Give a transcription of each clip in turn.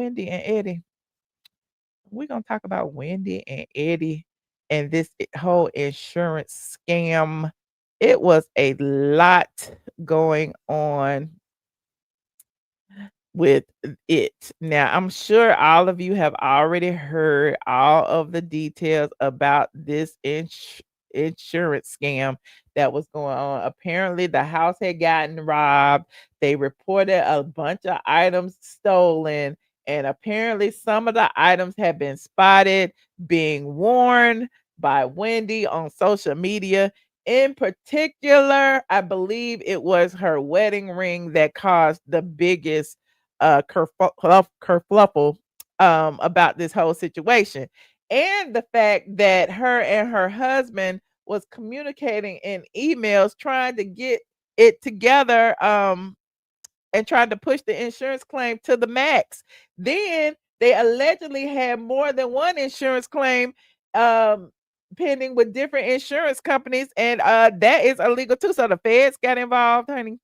Wendy and Eddie. We're gonna talk about Wendy and Eddie and this whole insurance scam. It was a lot going on with it. Now, I'm sure all of you have already heard all of the details about this insurance scam that was going on. Apparently, the house had gotten robbed. They reported a bunch of items stolen, and apparently, some of the items had been spotted being worn by Wendy on social media. In particular, I believe it was her wedding ring that caused the biggest kerfluffle about this whole situation, and the fact that her and her husband was communicating in emails trying to get it together, and trying to push the insurance claim to the max. Then they allegedly had more than one insurance claim um, pending with different insurance companies, and that is illegal too. So the feds got involved, honey.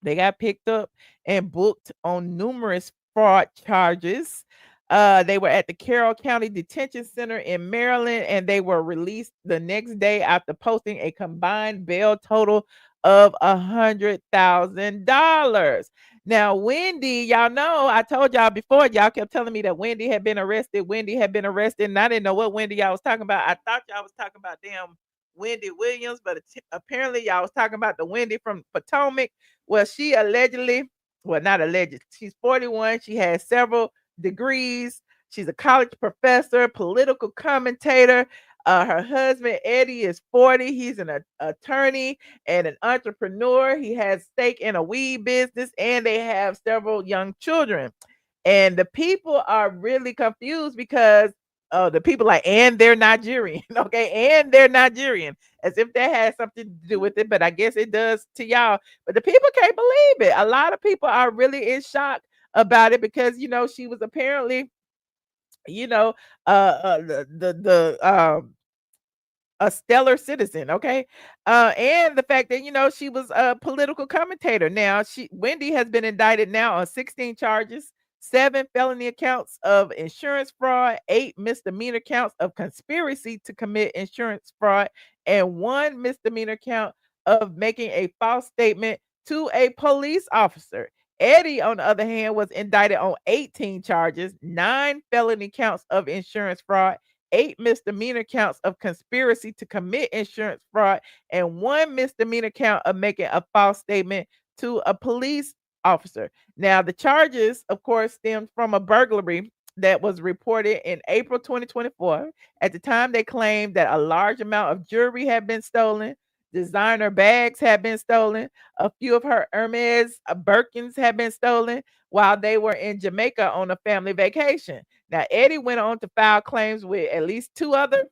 They got picked up and booked on numerous fraud charges. They were at the Carroll County Detention Center in Maryland, and they were released the next day after posting a combined bail total of $100,000. Now, Wendy, y'all know I told y'all before, y'all kept telling me that Wendy had been arrested. Wendy had been arrested, and I didn't know what Wendy y'all was talking about. I thought y'all was talking about damn Wendy Williams, but apparently y'all was talking about the Wendy from Potomac. Well, she allegedly, well, not alleged, she's 41. She has several degrees. She's a college professor, political commentator. Her husband, Eddie, is 40. He's an attorney and an entrepreneur. He has stake in a weed business, and they have several young children. And the people are really confused because the people like, and they're Nigerian, okay, and they're Nigerian, as if that has something to do with it, but I guess it does to y'all. But the people can't believe it. A lot of people are really in shock about it because she was apparently, you know, the a stellar citizen, okay? And the fact that she was a political commentator. Now, Wendy has been indicted now on 16 charges, 7 felony accounts of insurance fraud, 8 misdemeanor counts of conspiracy to commit insurance fraud, and 1 misdemeanor count of making a false statement to a police officer. Eddie, on the other hand, was indicted on 18 charges, 9 felony counts of insurance fraud, 8 misdemeanor counts of conspiracy to commit insurance fraud, and 1 misdemeanor count of making a false statement to a police officer. Now, the charges, of course, stemmed from a burglary that was reported in April 2024. At the time, they claimed that a large amount of jewelry had been stolen, designer bags had been stolen, a few of her Hermes Birkins had been stolen while they were in Jamaica on a family vacation. Now, Eddie went on to file claims with at least 2 other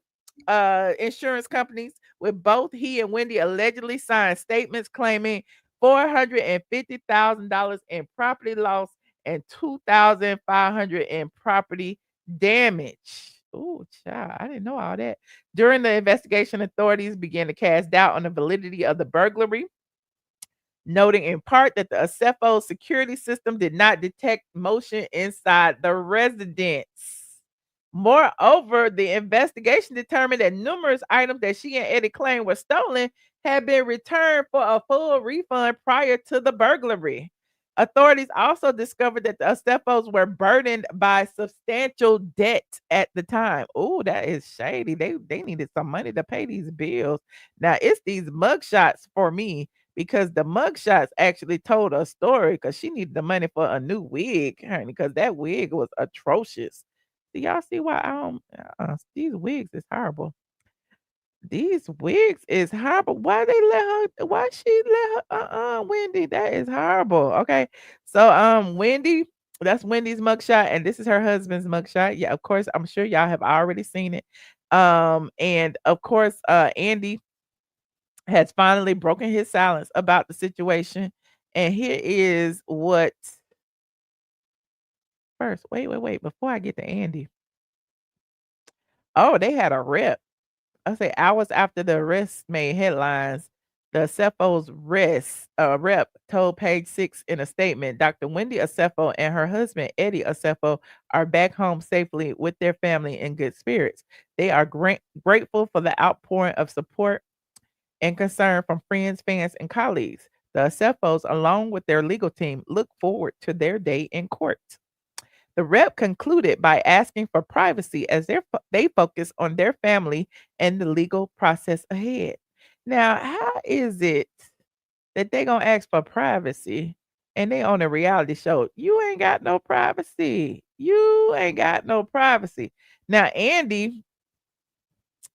insurance companies, with both he and Wendy allegedly signed statements claiming $450,000 in property loss and 2,500 in property damage. Oh, child, I didn't know all that. During the investigation, authorities began to cast doubt on the validity of the burglary, noting in part that the Osefo security system did not detect motion inside the residence. Moreover, the investigation determined that numerous items that she and Eddie claimed were stolen had been returned for a full refund prior to the burglary. Authorities also discovered that the Osefos were burdened by substantial debt at the time. Oh, that is shady. They needed some money to pay these bills. Now, it's these mugshots for me because the mugshots actually told a story because she needed the money for a new wig, honey, because that wig was atrocious. Do y'all see why I don't these wigs is horrible. These wigs is horrible. Why they let her why she let her Wendy? That is horrible. Okay. So Wendy, that's Wendy's mugshot, and this is her husband's mugshot. Yeah, of course, I'm sure y'all have already seen it. And of course, Andy has finally broken his silence about the situation. And here is what first. Wait. Before I get to Andy. Oh, they had a rep. I say hours after the arrest made headlines. The Osefos rep told Page Six in a statement, Dr. Wendy Osefo and her husband, Eddie Osefo, are back home safely with their family in good spirits. They are grateful for the outpouring of support and concern from friends, fans, and colleagues. The Osefos, along with their legal team, look forward to their day in court. The rep concluded by asking for privacy as they focus on their family and the legal process ahead. Now, how is it that they gonna ask for privacy and they on a reality show? You ain't got no privacy. You ain't got no privacy. Now, Andy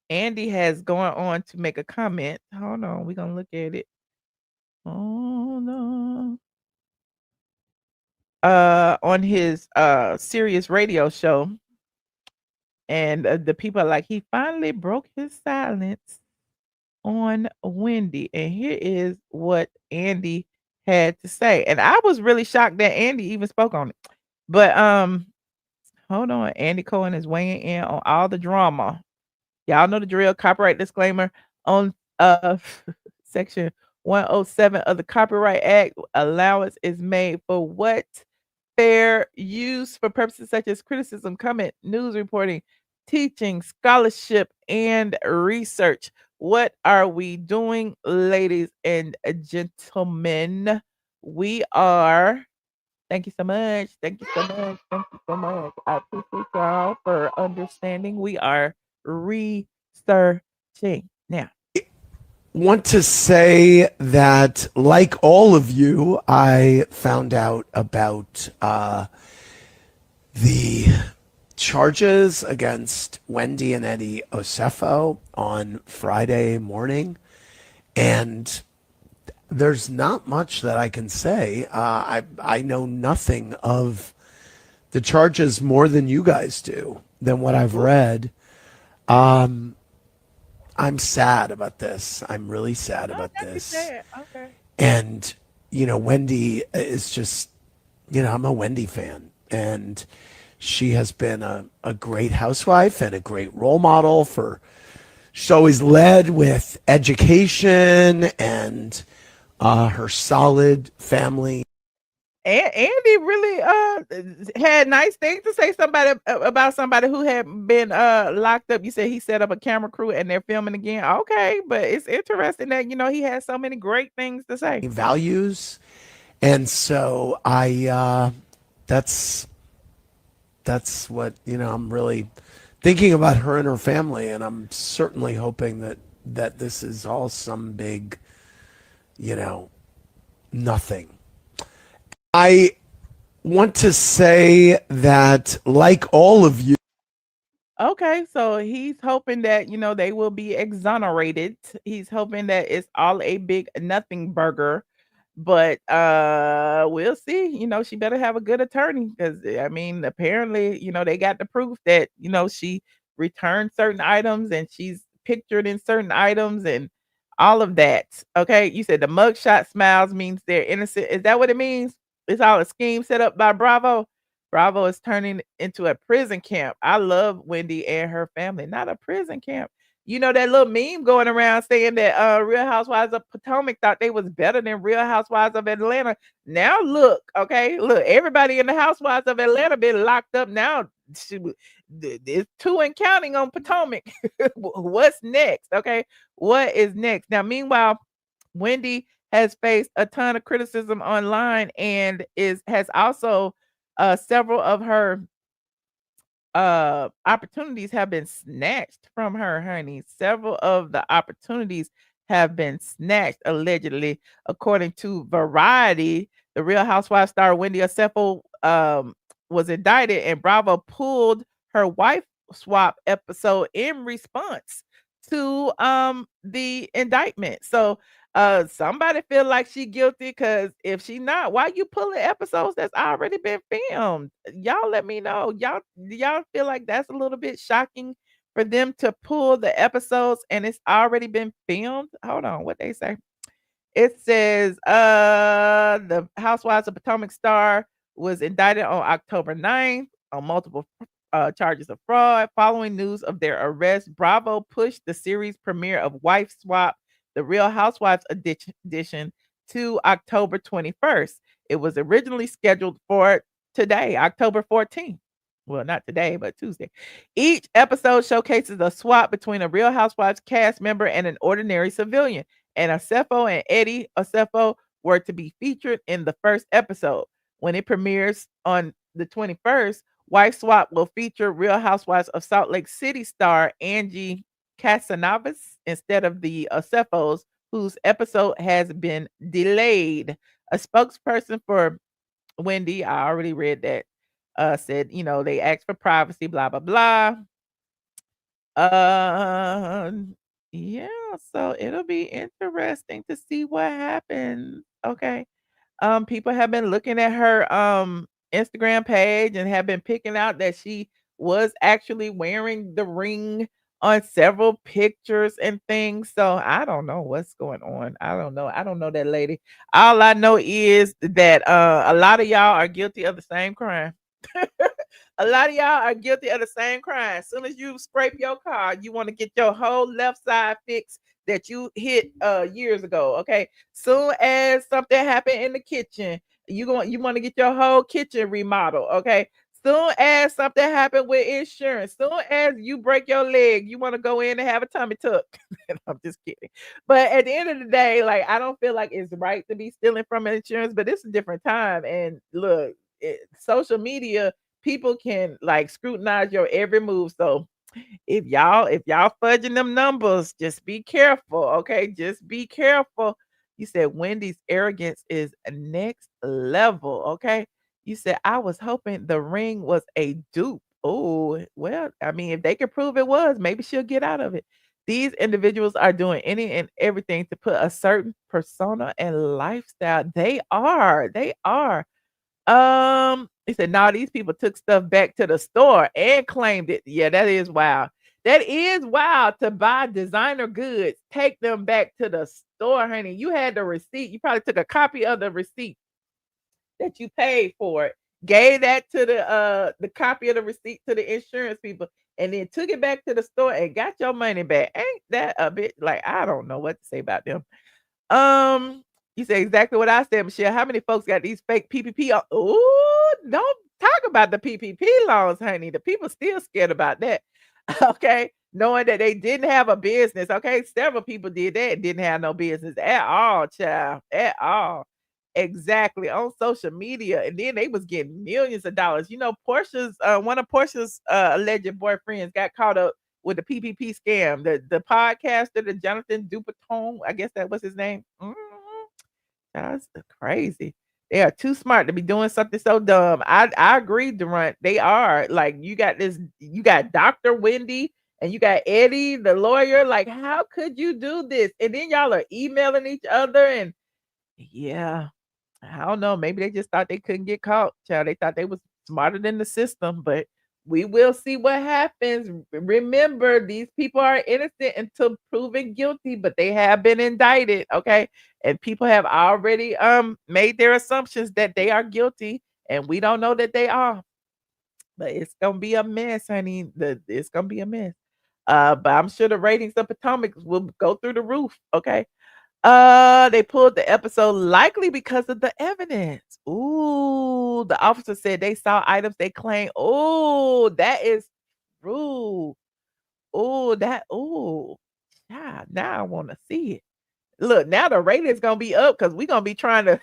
has gone on to make a comment. Hold on, we're gonna look at it. Hold on. On his Sirius radio show, and the people are like, he finally broke his silence on Wendy. And here is what Andy had to say. And I was really shocked that Andy even spoke on it. But hold on. Andy Cohen is weighing in on all the drama. Y'all know the drill. Copyright disclaimer on section 107 of the Copyright Act. Allowance is made for what? Fair use for purposes such as criticism, comment, news reporting, teaching, scholarship, and research. What are we doing, ladies and gentlemen? We are. Thank you so much. Thank you so much. Thank you so much. I appreciate y'all for understanding. We are researching now. Want to say that, like all of you, I found out about the charges against Wendy and Eddie Osefo on Friday morning, and there's not much that I can say. I know nothing of the charges more than you guys do, than what I've read. I'm sad about this. I'm really sad about this. Okay. And, Wendy is just, I'm a Wendy fan. And she has been a great housewife and a great role model for, she's always led with education and her solid family. And Andy really had nice things to say about somebody who had been locked up. You said he set up a camera crew and they're filming again. Okay, but it's interesting that he has so many great things to say. Values. And so that's what, I'm really thinking about her and her family, and I'm certainly hoping that this is all some big, nothing. I want to say that, like all of you. Okay, so he's hoping that they will be exonerated. He's hoping that it's all a big nothing burger. But we'll see. She better have a good attorney because I mean, apparently, they got the proof that she returned certain items and she's pictured in certain items and all of that. Okay, you said the mugshot smiles means they're innocent. Is that what it means? It's all a scheme set up by Bravo. Bravo is turning into a prison camp. I love Wendy and her family, not a prison camp. That little meme going around saying that Real Housewives of Potomac thought they was better than Real Housewives of Atlanta. Now look, okay, look, everybody in the Housewives of Atlanta been locked up now. It's 2 and counting on Potomac. What's next? Okay, what is next? Now, meanwhile, Wendy has faced a ton of criticism online and has also several of her opportunities have been snatched from her, honey. Several of the opportunities have been snatched, allegedly, according to Variety. The Real Housewives star Wendy Osefo was indicted, and Bravo pulled her wife swap episode in response to the indictment. So somebody feel like she guilty, because if she not, why you pulling episodes that's already been filmed? Y'all let me know. Y'all feel like that's a little bit shocking for them to pull the episodes and it's already been filmed? Hold on, what they say? It says the Housewives of Potomac star was indicted on October 9th on multiple charges of fraud. Following news of their arrest, Bravo pushed the series premiere of Wife Swap the Real Housewives edition to October 21st. It was originally scheduled for today, October 14th. Well, not today, but Tuesday. Each episode showcases a swap between a Real Housewives cast member and an ordinary civilian. And Osefo and Eddie Osefo were to be featured in the first episode. When it premieres on the 21st, Wife Swap will feature Real Housewives of Salt Lake City star Angie Casanovas instead of the Osefos, whose episode has been delayed. A spokesperson for Wendy, I already read that, said, they asked for privacy, blah, blah, blah. Yeah, so it'll be interesting to see what happens. Okay. People have been looking at her Instagram page and have been picking out that she was actually wearing the ring on several pictures and things. So I don't know what's going on. I don't know. I don't know that lady. All I know is that a lot of y'all are guilty of the same crime. A lot of y'all are guilty of the same crime. As soon as you scrape your car, you want to get your whole left side fixed that you hit years ago. Okay. Soon as something happened in the kitchen, you want to get your whole kitchen remodeled. Okay. Soon as something happened with insurance, soon as you break your leg, you want to go in and have a tummy tuck. I'm just kidding. But at the end of the day, like I don't feel like it's right to be stealing from insurance, but it's a different time. And look, social media, people can like scrutinize your every move. So if y'all fudging them numbers, just be careful, okay? Just be careful. You said Wendy's arrogance is next level, okay? You said I was hoping the ring was a dupe. Oh, well, I mean, if they can prove it was, maybe she'll get out of it. These individuals are doing any and everything to put a certain persona and lifestyle. They are. They are. He said, "No, these people took stuff back to the store and claimed it." Yeah, that is wild. That is wild to buy designer goods, take them back to the store, honey. You had the receipt. You probably took a copy of the receipt that you paid for it, gave that to the copy of the receipt to the insurance people, and then took it back to the store and got your money back. Ain't that a bit like I don't know what to say about them. Um, you say exactly what I said, Michelle. How many folks got these fake PPP? Oh, don't talk about the PPP loans, honey. The people still scared about that. Okay, knowing that they didn't have a business. Okay, several people did that and didn't have no business at all, child, at all. Exactly on social media, and then they was getting millions of dollars. Portia's one of Portia's alleged boyfriends got caught up with the PPP scam. The podcaster, the Jonathan Dupaton, I guess that was his name. That's crazy. They are too smart to be doing something so dumb. I agree, Durant. They are. Like you got Dr. Wendy and you got Eddie, the lawyer. Like, how could you do this? And then y'all are emailing each other and yeah. I don't know. Maybe they just thought they couldn't get caught, child. They thought they was smarter than the system, but we will see what happens. Remember, these people are innocent until proven guilty, but they have been indicted, okay? And people have already made their assumptions that they are guilty, and we don't know that they are. But it's gonna be a mess, honey. It's gonna be a mess. But I'm sure the ratings of Potomac will go through the roof, okay? They pulled the episode likely because of the evidence. Ooh, the officer said they saw items they claim. Oh, that is true. Yeah, now I want to see it. Look, now the rating's gonna be up because we're gonna be trying to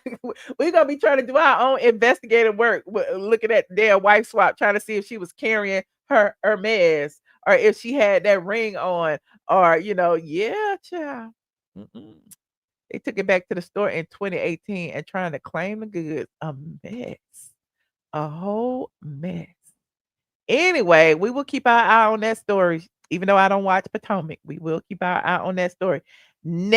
we're gonna be trying to do our own investigative work, looking at their wife swap, trying to see if she was carrying her Hermes or if she had that ring on, or yeah, child. Mm-mm. They took it back to the store in 2018 and trying to claim the goods. A mess. A whole mess. Anyway, we will keep our eye on that story. Even though I don't watch Potomac, we will keep our eye on that story. Next